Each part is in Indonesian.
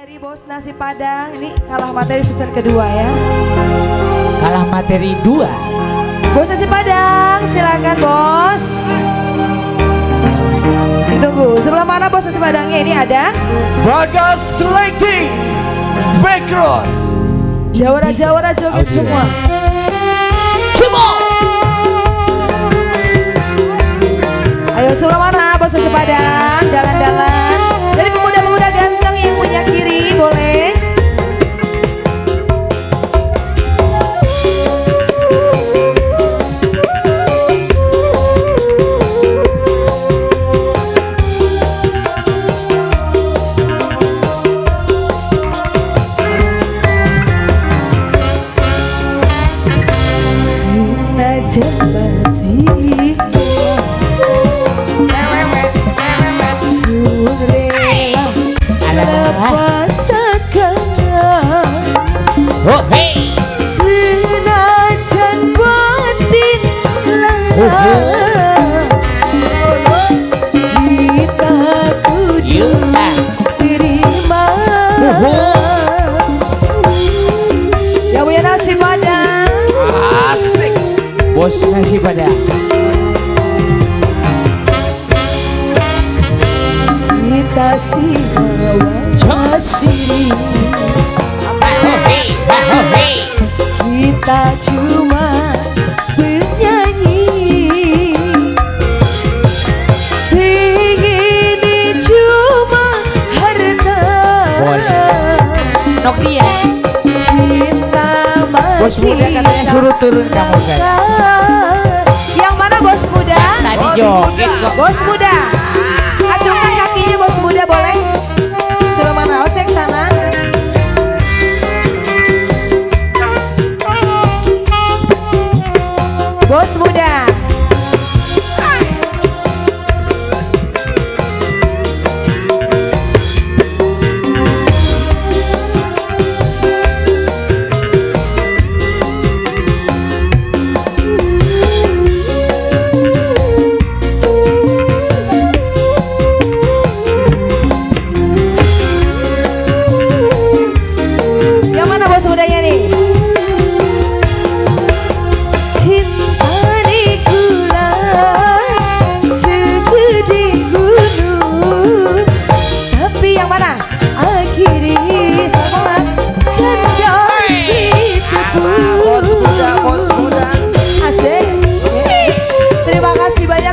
Dari Bos Nasi Padang, ini kalah materi season kedua ya. Kalah materi 2. Bos Nasi Padang, silakan Bos. Ditunggu, sebelah mana Bos Nasi Padangnya? Ini ada Bagas Selecting Background. jawara-jawara joget semua. Come on. Ayo sebelah mana Bos Nasi Padang? Jalan-jalan. Dari pemuda-pemuda ganteng yang punya kiri, boleh. Oh hey, senajan batin kita kudu terima. Yang punya nasi padang asik. Bos Nasi Padang. kita silawan diri. Kita cuma bernyanyi, ingin cuma harta. Nokia. Cinta mati. Bos muda katanya suruh turun kamu kan. Yang mana Bos muda? Tadi joget kok. Bos muda, acungkan kakinya Bos muda boleh. Sebelah mana? Oh saya ke sana. Bos muda. Yang mana bos mudanya nih?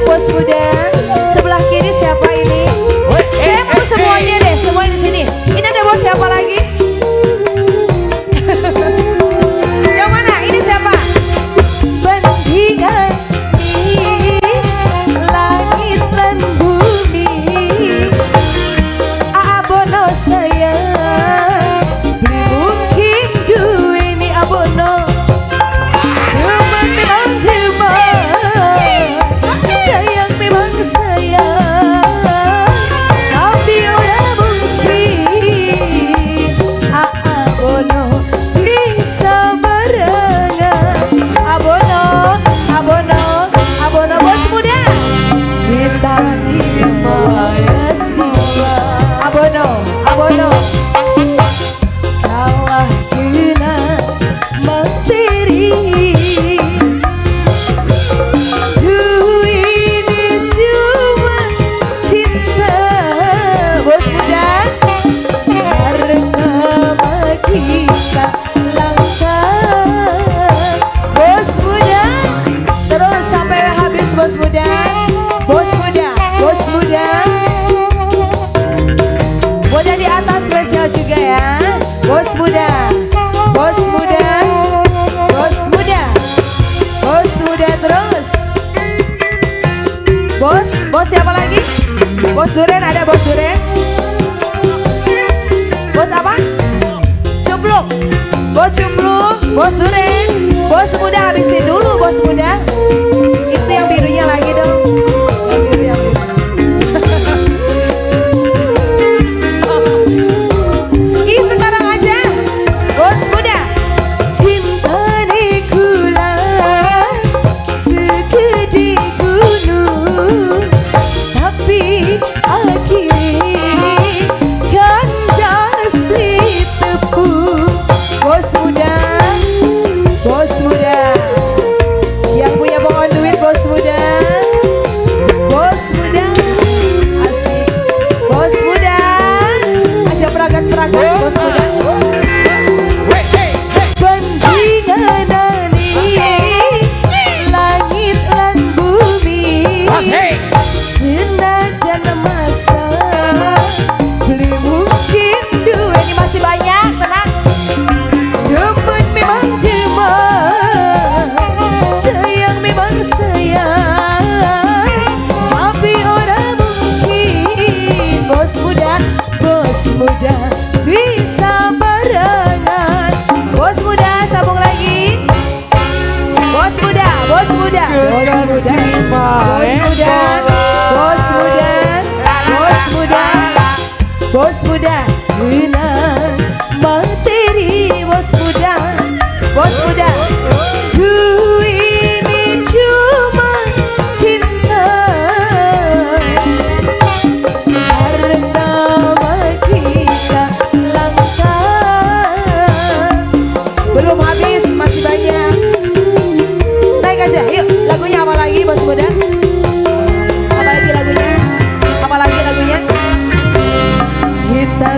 Bos muda, sebelah kiri siapa ini? Saya mau semuanya deh, semua di sini. Ini ada bos siapa lagi? Yang mana? Ini siapa? Bandingan di langit dan bumi. Abono saya, beri mungkin duit ini abono. Abono kalah kena materi. Duit cuma cinta. Bos muda, harga kita langka. Bos muda, terus sampai habis bos muda. Bos muda, bos muda. Muda di atas spesial juga ya. Bos muda, bos muda, bos muda, bos muda terus. Bos siapa lagi? Bos Duren, ada Bos Duren. Bos apa? Cumpluk. Bos Cumpluk, Bos Duren. Bos muda habisin dulu bos muda. Itu yang birunya lagi dong. Yang biru yang biru. Sekarang aja bos muda. Cinta di gula segede gunung, tapi akhirnya kandas di bisa barengan. Bos muda sambung lagi. Bos muda, bos muda, bos muda, bos muda, bos muda, bos muda, bos muda, dengan materi bos muda, bos muda. Ku ini cuma cinta pertama kita langkah. Belum habis, masih banyak. Naik aja, yuk. Lagunya apa lagi bos muda? Apa lagi lagunya? Apa lagi lagunya? Kita